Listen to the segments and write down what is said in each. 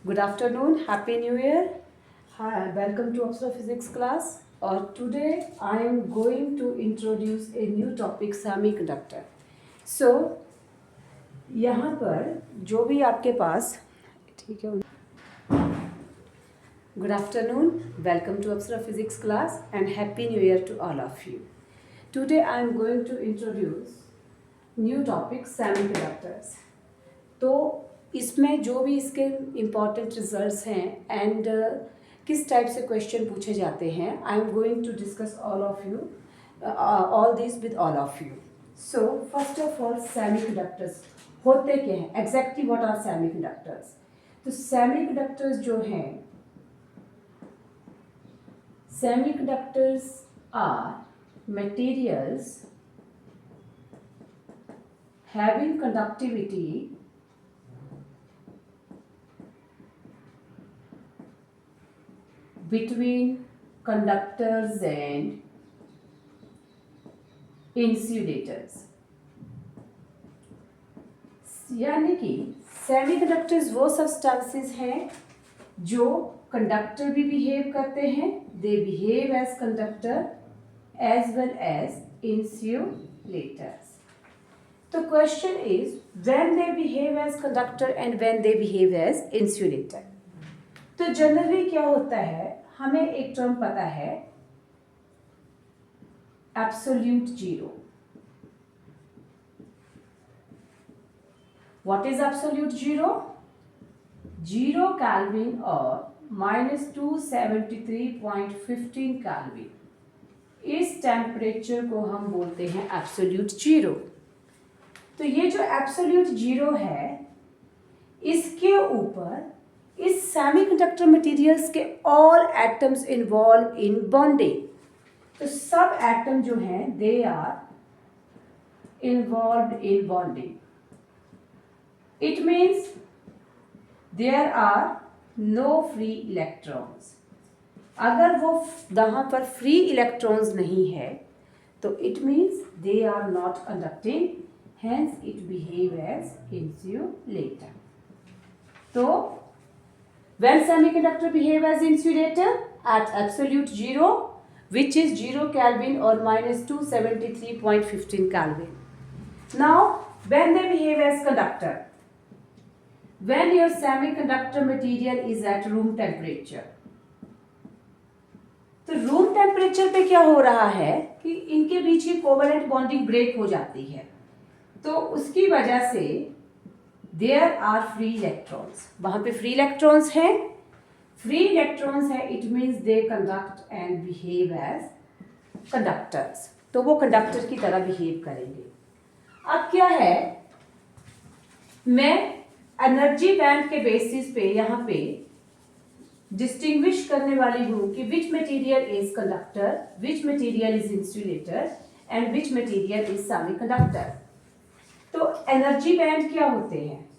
Good afternoon, Happy New Year. Hi, welcome to Apsara Physics class. Today I am going to introduce a new topic semiconductor. So यहाँ पर जो भी आपके पास ठीक है. Good afternoon, welcome to Apsara Physics class and Happy New Year to all of you. Today I am going to introduce new topic semiconductors. तो इसमें जो भी इसके इम्पॉर्टेंट रिजल्ट्स हैं एंड किस टाइप से क्वेश्चन पूछे जाते हैं, I am going to discuss all this with all of you. So first of all semiconductors होते क्या हैं, एग्जैक्टली व्हाट आर सेमीकंडक्टर्स. तो सेमीकंडक्टर्स जो हैं, semiconductors are materials having conductivity between conductors and insulators. यानी कि सेमीकंडक्टर्स वो substances हैं जो कंडक्टर भी बिहेव करते हैं, they behave as conductor as well as insulators. The question is when they behave as conductor and when they behave as insulator. तो generally क्या होता है, हमें एक टर्म पता है absolute zero. What is absolute zero? 0 Kelvin और -273.15 Kelvin. इस टेम्परेचर को हम बोलते हैं एब्सोल्यूट जीरो. तो ये जो एब्सोल्यूट जीरो है, इसके ऊपर इस सेमीकंडक्टर मटेरियल्स के all atoms involve in bonding. तो सब एटम जो हैं they are involve in bonding. It means there are no free electrons. अगर वो वहाँ पर फ्री इलेक्ट्रॉन्स नहीं है तो it means they are not conducting, hence it behave as insulator. So when semiconductor behave as insulator at absolute zero, which is 0 Kelvin or -273.15 Kelvin. Now when they behave as conductor, when your semiconductor material is at room temperature. तो room temperature पे क्या हो रहा है कि इनके बीच की covalent bonding break हो जाती है, तो उसकी वजह से देयर आर फ्री इलेक्ट्रॉन्स. वहां पे फ्री इलेक्ट्रॉन्स हैं, फ्री इलेक्ट्रॉन्स है, it means they conduct and behave as conductors. तो वो कंडक्टर की तरह बिहेव करेंगे. अब क्या है, मैं एनर्जी बैंड के बेसिस पे यहाँ पे डिस्टिंग्विश करने वाली हूँ कि which material is conductor, which material is insulator and which material is semiconductor. तो एनर्जी बैंड क्या होते हैं?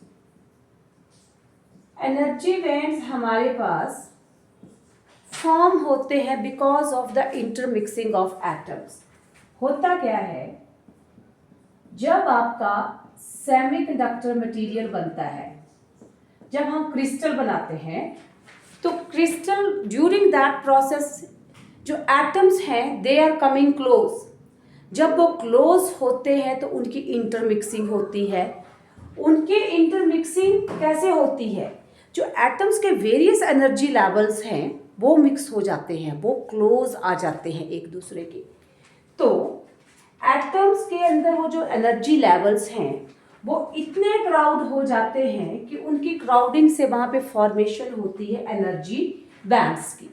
एनर्जी बैंड्स हमारे पास फॉर्म होते हैं because of the intermixing of atoms. होता क्या है, जब आपका सेमीकंडक्टर मटेरियल बनता है, जब हम क्रिस्टल बनाते हैं, तो क्रिस्टल ड्यूरिंग दैट प्रोसेस जो एटम्स हैं दे आर कमिंग क्लोज. जब वो क्लोज होते हैं तो उनकी इंटरमिक्सिंग होती है. उनकी इंटरमिक्सिंग कैसे होती है, जो एटम्स के वेरियस एनर्जी लेवल्स हैं वो मिक्स हो जाते हैं, वो क्लोज आ जाते हैं एक दूसरे के. तो एटम्स के अंदर वो जो एनर्जी लेवल्स हैं वो इतने क्राउड हो जाते हैं कि उनकी क्राउडिंग से वहाँ पे फॉर्मेशन होती है एनर्जी बैंड्स की.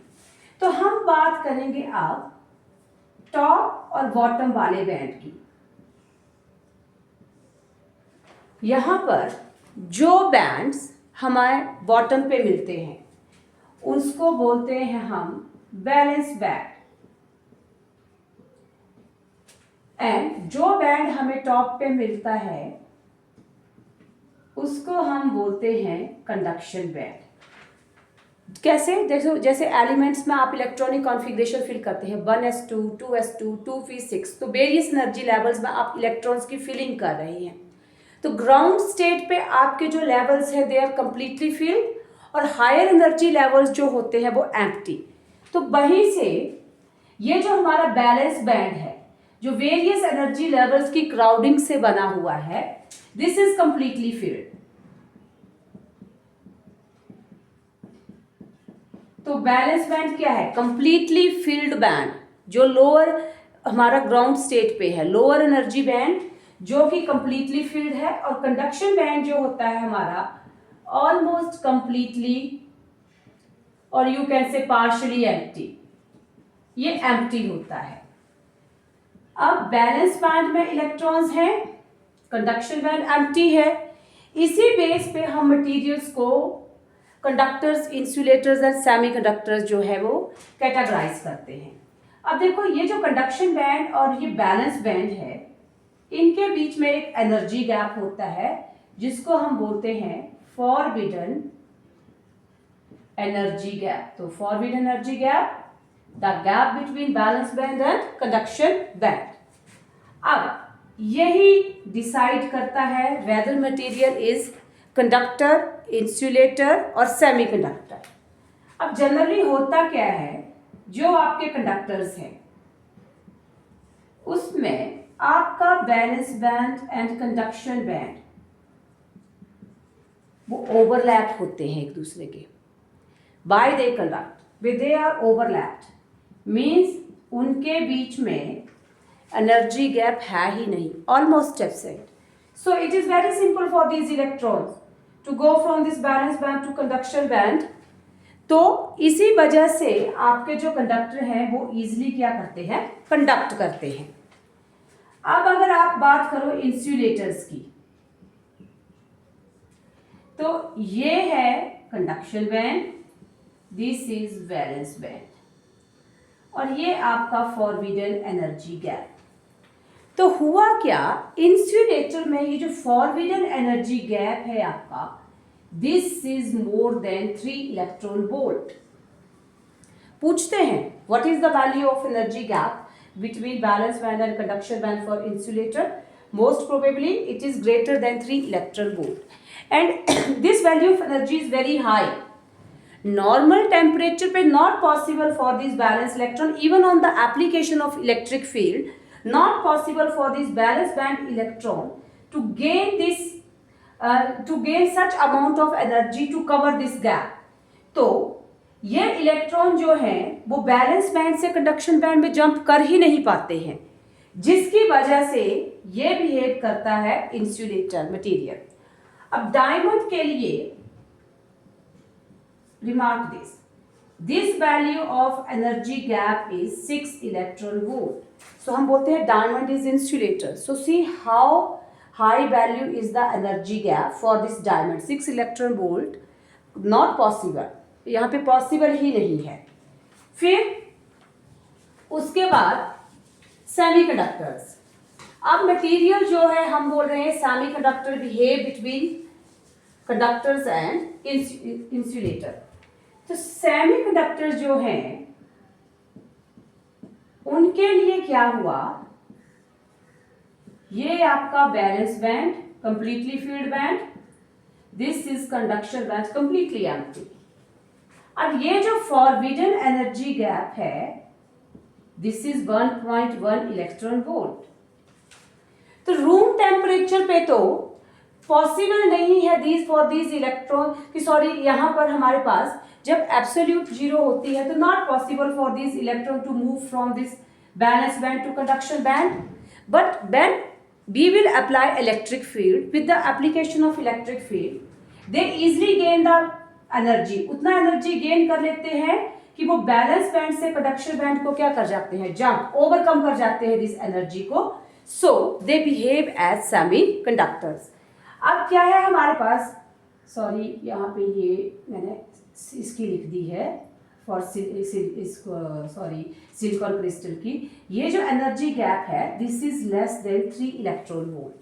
तो हम बात करेंगे अब टॉप और बॉटम वाले बैंड की. यहां पर जो बैंड्स हमारे बॉटम पे मिलते हैं उसको बोलते हैं हम बैलेंस बैंड, एंड जो बैंड हमें टॉप पे मिलता है उसको हम बोलते हैं कंडक्शन बैंड. कैसे, जैसे एलिमेंट्स में आप इलेक्ट्रॉनिक कॉन्फ़िगरेशन फिल करते हैं 1s2, 2s2, 2p6, तो वेरियस एनर्जी लेवल्स में आप इलेक्ट्रॉन्स की फिलिंग कर रहे हैं. तो ग्राउंड स्टेट पे आपके जो लेवल्स हैं दे आर कंप्लीटली फिल्ड और हायर एनर्जी लेवल्स जो होते हैं वो एम्प्टी। तो वहीं से ये जो हमारा बैलेंस बैंड है जो वेरियस एनर्जी लेवल्स की क्राउडिंग से बना हुआ है, दिस इज कंप्लीटली फिल्ड। तो बैलेंस बैंड क्या है? कंप्लीटली फिल्ड बैंड, जो लोअर हमारा ग्राउंड स्टेट पे है, लोअर एनर्जी बैंड जो कि कंप्लीटली फिल्ड है, और कंडक्शन बैंड जो होता है हमारा ऑलमोस्ट कंप्लीटली, और you can say partially empty, ये एम्प्टी होता है। अब बैलेंस बैंड में इलेक्ट्रॉन्स हैं, कंडक्शन बैंड एम्प्टी है। इसी बेस पे हम मटेरियल्स को कंडक्टर्स, इंसुलेटर्स एंड सेमीकंडक्टर्स जो है वो कैटेगराइज करते हैं। अब देखो, ये जो कंडक्शन बैंड और ये बैलेंस बैंड है, इनके बीच में एक एनर्जी गैप होता है जिसको हम बोलते हैं फॉरबिडन एनर्जी गैप। तो forbidden energy gap, the gap between valence band and conduction band. अब यही डिसाइड करता है whether material is conductor, insulator और सेमीकंडक्टर। अब जनरली होता क्या है, जो आपके कंडक्टर्स हैं उसमें आपका valence band and conduction band वो ओवरलैप होते हैं एक दूसरे के। By they conduct with they are overlapped means उनके बीच में एनर्जी गैप है ही नहीं, almost absent. So it is very simple for these electrons to go from this valence band to conduction band. तो इसी वजह से आपके जो कंडक्टर हैं वो इजीली क्या करते हैं, कंडक्ट करते हैं। अब अगर आप बात करो इंसुलेटर्स की, तो ये है conduction band, this is balance band, और ये आपका फॉरबिडन एनर्जी गैप। तो हुआ क्या, इंसुलेटर में ये जो फॉरबिडन एनर्जी गैप है आपका, this is more than 3 electron volt. पूछते हैं what is the value of energy gap between balance band and conduction band for insulator? Most probably it is greater than 3 electron volt, and this value of energy is very high. Normal temperature पे not possible for this balanced electron, even on the application of electric field, not possible for this balance band electron to gain this to gain such amount of energy to cover this gap. तो ये electron जो हैं वो balance band से conduction band में jump कर ही नहीं पाते हैं, जिसकी वजह से ये बिहेव करता है इंसुलेटर मटेरियल। अब डायमंड के लिए remark this value of energy gap is 6 electron volt. So हम बोलते हैं diamond is insulator. So see how high value is the energy gap for this diamond, 6 electron volt, not possible, यहाँ पे possible ही नहीं है। फिर उसके बाद सेमीकंडक्टर्स। अब मटेरियल जो है हम बोल रहे हैं semiconductor behave between conductors and insulator. तो सेमीकंडक्टर जो हैं उनके लिए क्या हुआ, ये आपका valence band completely field band, this is conduction band completely empty. अब ये जो फॉरबिडन एनर्जी गैप है, दिस इज 1.1 इलेक्ट्रॉन वोल्ट। तो रूम टेम्परेचर पे तो पॉसिबल नहीं है दीज फॉर दीज इलेक्ट्रॉन की, सॉरी यहाँ पर हमारे पास जब एब्सोल्यूट जीरो होती है तो not possible for this electron to move from this valence band to conduction band. But when we will apply electric field, with the application of electric field they easily gain the energy, उतना energy gain कर लेते हैं कि वो balance band से conduction band को क्या कर जाते हैं, जंप ओवरकम कर जाते हैं दिस एनर्जी को। So they behave as semiconductors. अब क्या है हमारे पास, सॉरी यहाँ पे ये मैंने इसकी लिख दी है फॉर सिलिकॉन क्रिस्टल की, ये जो एनर्जी गैप है this is less than 3 electron volt.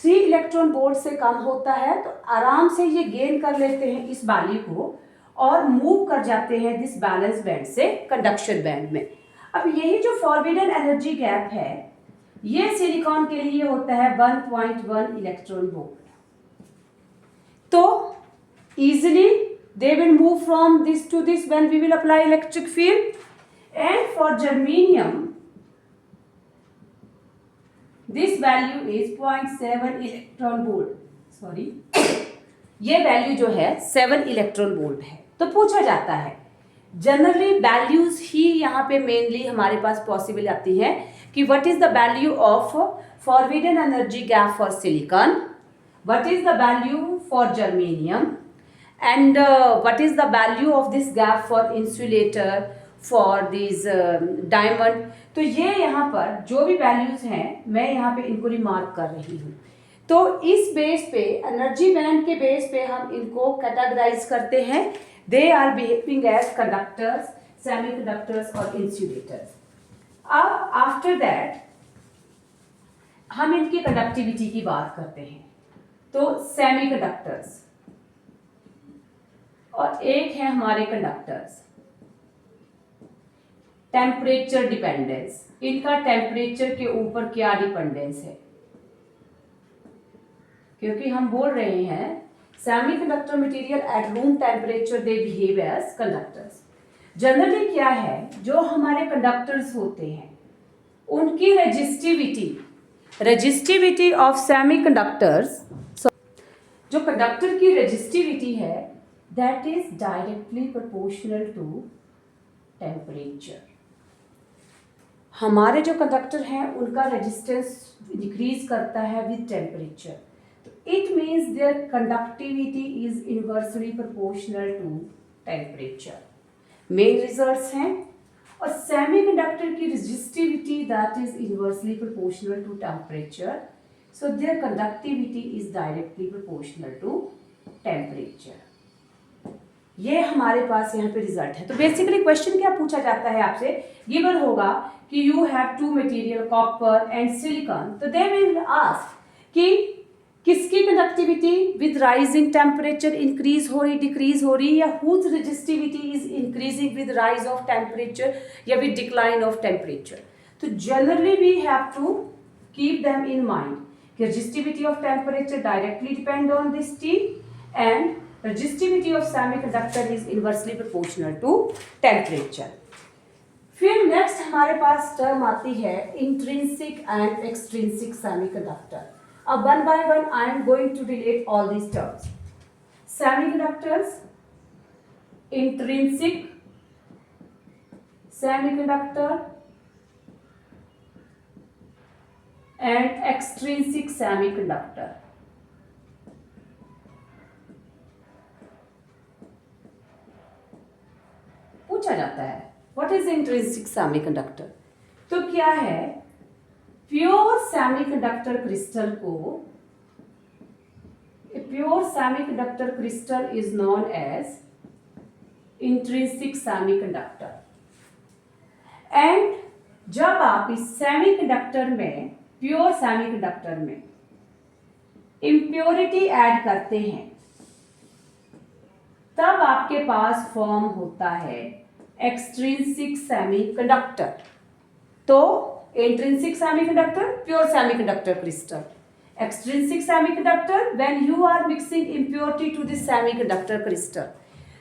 3 electron volt से कम होता है तो आराम से ये गेन कर लेते हैं इस वैल्यू को और मूव कर जाते हैं दिस बैलेंस बैंड से कंडक्शन बैंड में। अब यही जो फॉरबिडन एनर्जी गैप है ये सिलिकॉन के लिए होता है 1.1 इलेक्ट्रॉन वोल्ट। तो easily they will move from this to this when we will apply electric field. And for germanium, this value is 0.7 electron volt, sorry ये वैल्यू जो है 7 इलेक्ट्रॉन वोल्ट है। तो पूछा जाता है जनरली वैल्यूज ही यहाँ पे मेनली हमारे पास पॉसिबल आती है कि what is the value of forbidden energy gap for silicon, what is the value for germanium, and what is the value of this gap for insulator, for this diamond. तो ये यहाँ पर जो भी वैल्यूज हैं मैं यहाँ पे इनको रिमार्क कर रही हूँ। तो इस बेस पे एनर्जी बैंड के बेस पे हम इनको कैटेगराइज करते हैं। They are behaving as conductors, semiconductors और इंसुलेटर्स। अब आफ्टर दैट हम इनकी कंडक्टिविटी की बात करते हैं। तो सेमीकंडक्टर्स और एक है हमारे कंडक्टर्स। टेम्परेचर डिपेंडेंस, इनका टेम्परेचर के ऊपर क्या डिपेंडेंस है, क्योंकि हम बोल रहे हैं semiconductor material at room temperature they behave as conductors. Generally क्या है, जो हमारे कंडक्टर्स होते हैं उनकी रेजिस्टिविटी ऑफ सेमीकंडक्टर्स, जो कंडक्टर की रेजिस्टिविटी है that is directly proportional to temperature. हमारे जो कंडक्टर हैं उनका रेजिस्टेंस डिक्रीज करता है with temperature. It means their conductivity is inversely proportional to temperature. Main results हैं। और semiconductor की resistivity that is inversely proportional to temperature, so their conductivity is directly proportional to temperature. ये हमारे पास यहाँ पे result है। तो बेसिकली क्वेश्चन क्या पूछा जाता है आपसे, गिवन होगा कि you have to material copper and silicon, तो दे विल आस्क कि किसकी conductivity with rising temperature increase हो रही, डिक्रीज हो रही, या whose resistivity is increasing with rise of temperature या विद डिक्लाइन ऑफ टेम्परेचर। तो generally we have to keep them in mind कि resistivity of temperature directly depend on this T and resistivity of semiconductor is inversely proportional to temperature. फिर next हमारे पास term आती है intrinsic and extrinsic semiconductor. One by one I am going to relate all these terms. Semiconductors, intrinsic semiconductor and extrinsic semiconductor. पूछा जाता है what is intrinsic semiconductor? तो क्या है, प्योर सेमीकंडक्टर क्रिस्टल को, pure semiconductor crystal is known as intrinsic semiconductor. And जब आप इस सेमीकंडक्टर में, प्योर सेमीकंडक्टर में इम्प्योरिटी ऐड करते हैं तब आपके पास फॉर्म होता है एक्सट्रिंसिक सेमीकंडक्टर। तो intrinsic semiconductor, pure semiconductor crystal. Extrinsic semiconductor, when you are mixing impurity to this semiconductor crystal.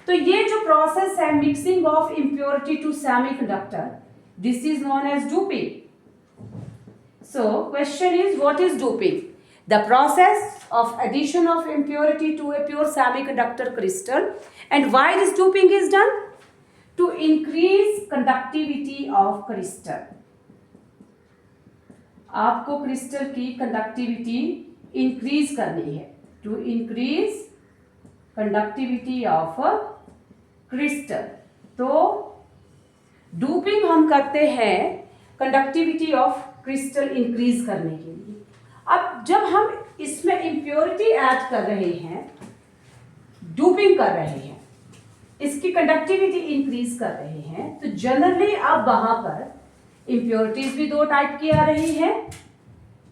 तो ये जो process है mixing of impurity to semiconductor, this is known as doping. So question is, what is doping? The process of addition of impurity to a pure semiconductor crystal. And why this doping is done? To increase conductivity of crystal. आपको crystal की conductivity increase करनी है, to increase conductivity of crystal. तो doping हम करते हैं conductivity of crystal increase करने के लिए। अब जब हम इसमें इम्प्योरिटी ऐड कर रहे हैं, डूपिंग कर रहे हैं, इसकी कंडक्टिविटी इंक्रीज कर रहे हैं, तो जनरली अब वहां पर इम्प्योरिटीज भी दो टाइप की आ रही है,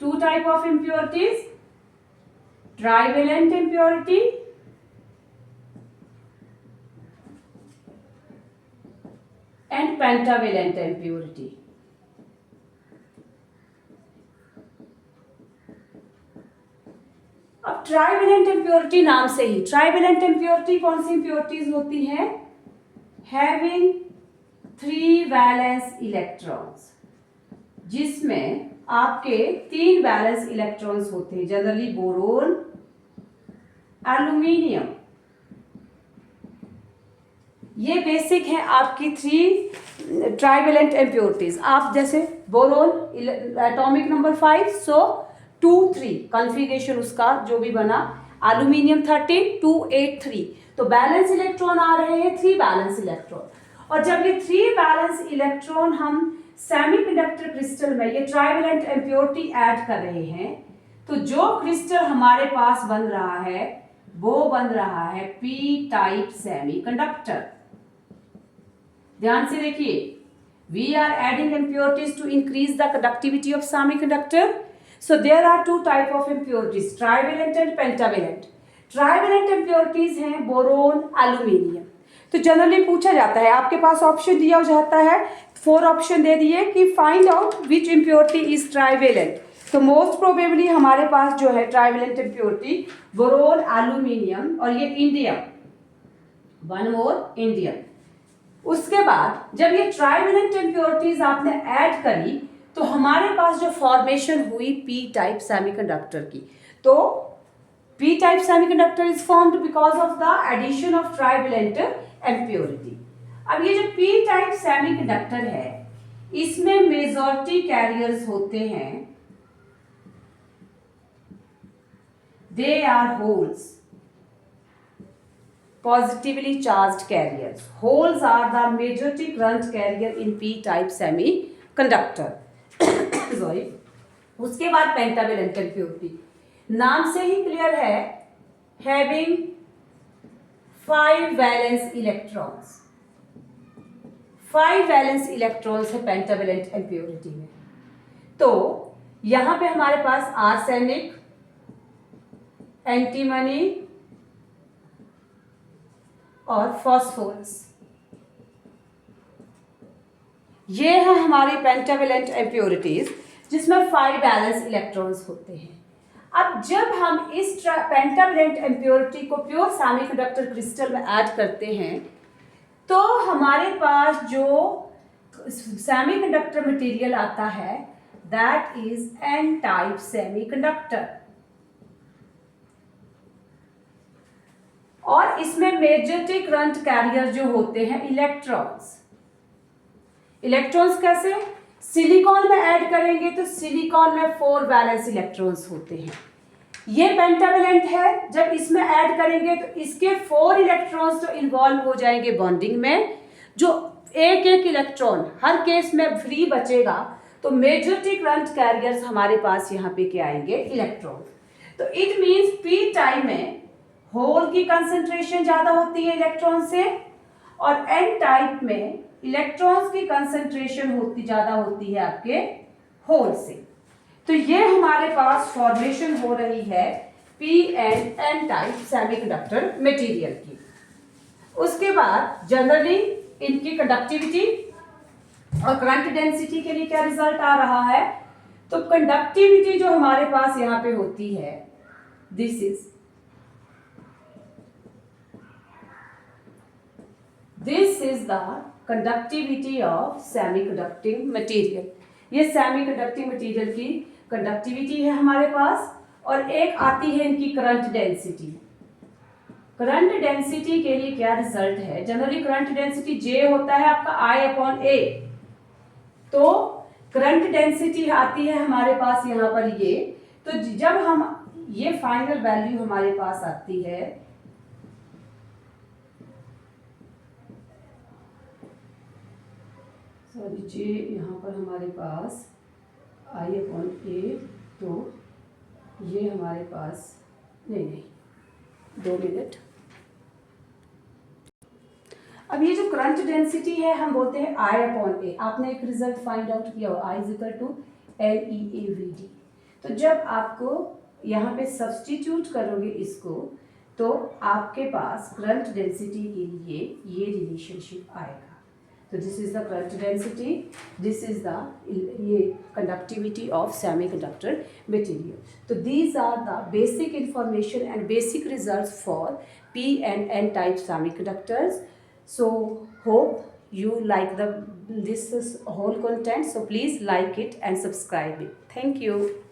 two type of impurities, trivalent impurity and pentavalent impurity. अब ट्राइवेलेंट इम्प्योरिटी नाम से ही, ट्राइवेलेंट इम्प्योरिटी कौन सी इम्प्योरिटीज होती हैं? हैविंग 3 वैलेंस इलेक्ट्रॉन्स, जिसमें आपके 3 वैलेंस इलेक्ट्रॉन्स होते हैं, जनरली बोरोन, एल्यूमिनियम। ये बेसिक है आपकी 3 ट्राइवेलेंट इम्प्योरिटीज। आप जैसे बोरोन एटॉमिक नंबर 5, सो 2 3 कॉन्फ़िगरेशन उसका जो भी बना, एल्यूमिनियम 13 2 8 3, तो बैलेंस इलेक्ट्रॉन आ रहे हैं 3 बैलेंस इलेक्ट्रॉन। और जब ये 3 बैलेंस इलेक्ट्रॉन हम सेमीकंडक्टर क्रिस्टल में ये ट्राइवेलेंट इम्प्योरिटी ऐड कर रहे हैं, तो जो क्रिस्टल हमारे पास बन रहा है वो बन रहा है पी टाइप सेमीकंडक्टर। ध्यान से देखिए, we are adding impurities to increase the conductivity of semiconductor. So there are 2 type of impurities, trivalent and pentavalent. Trivalent impurities हैं बोरोन, एल्यूमिनियम। तो जनरली पूछा जाता है, आपके पास ऑप्शन दिया जाता है, 4 ऑप्शन दे दिए कि find out which impurity is trivalent. तो मोस्ट प्रोबेबली हमारे पास जो है ट्राइवेलेंट इम्प्योरिटी बोरोन, एल्यूमिनियम और ये इंडियम, 1 मोर इंडियम। उसके बाद जब ये ट्राइवेलेंट इम्प्योरिटीज आपने ऐड करी तो हमारे पास जो फॉर्मेशन हुई पी टाइप सेमीकंडक्टर की, तो P type semiconductor is formed because of the addition of trivalent impurity. अब ये जो पी टाइप सेमीकंडक्टर है, इसमें मेजॉरिटी कैरियर्स होते हैं, they are holes, positively charged carriers. Holes are the majority current carrier in p-type semiconductor. Sorry. उसके बाद pentavalent impurity, नाम से ही क्लियर है, having 5 valence electrons. 5 valence electrons है पेंटावेलेंट इम्प्योरिटी में। तो यहां पे हमारे पास आर्सेनिक, एंटीमनी और फॉस्फोरस, ये है हमारी पेंटावेलेंट इम्प्योरिटीज जिसमें 5 वैलेंस इलेक्ट्रॉन्स होते हैं। अब जब हम इस पेंटावेलेंट इम्प्योरिटी को प्योर सेमीकंडक्टर क्रिस्टल में ऐड करते हैं तो हमारे पास जो सेमीकंडक्टर मटेरियल आता है that is an type semiconductor. और इसमें मेजॉरिटी करंट कैरियर जो होते हैं इलेक्ट्रॉन्स। इलेक्ट्रॉन्स कैसे? सिलिकॉन में ऐड करेंगे तो सिलिकॉन में 4 वैलेंस इलेक्ट्रॉन्स होते हैं। ये पेंटावेलेंट है, जब इसमें ऐड करेंगे तो इसके 4 इलेक्ट्रॉन्स तो इन्वॉल्व हो जाएंगे बॉन्डिंग में, जो एक इलेक्ट्रॉन हर केस में फ्री बचेगा। तो मेजॉरिटी करंट कैरियर्स हमारे पास यहाँ पे क्या आएंगे? इलेक्ट्रॉन। तो इट मीन्स पी टाइप में होल की कंसंट्रेशन ज्यादा होती है इलेक्ट्रॉन से, और एन टाइप में इलेक्ट्रॉन्स की कंसंट्रेशन ज्यादा होती है आपके होल से। तो ये हमारे पास फॉर्मेशन हो रही है P and N type semiconductor material की। उसके बाद जनरली इनकी कंडक्टिविटी और करंट डेंसिटी के लिए क्या रिजल्ट आ रहा है? तो कंडक्टिविटी जो हमारे पास यहाँ पे होती है, this is the conductivity of semiconducting material। ये सेमीकंडक्टिंग मटेरियल की कंडक्टिविटी है हमारे पास। और एक आती है इनकी करंट डेंसिटी। करंट डेंसिटी के लिए क्या रिजल्ट है? जनरली करंट डेंसिटी J होता है आपका I/A। तो करंट डेंसिटी आती है हमारे पास यहाँ पर ये। तो जब हम ये फाइनल वैल्यू हमारे पास आती है, सॉरी J यहाँ पर हमारे पास I/A, तो ये हमारे पास नहीं 2 मिनट। अब ये जो करंट डेंसिटी है हम बोलते हैं I/A। आपने एक रिजल्ट फाइंड आउट किया हो, I = LeAVD। तो जब आपको यहाँ पे सब्स्टिट्यूट करोगे इसको, तो आपके पास करंट डेंसिटी के लिए ये रिलेशनशिप आएगा। So this is the current density, this is the conductivity of semiconductor material. So these are the basic information and basic results for P and N type semiconductors. So hope you like this whole content. So please like it and subscribe it. Thank you.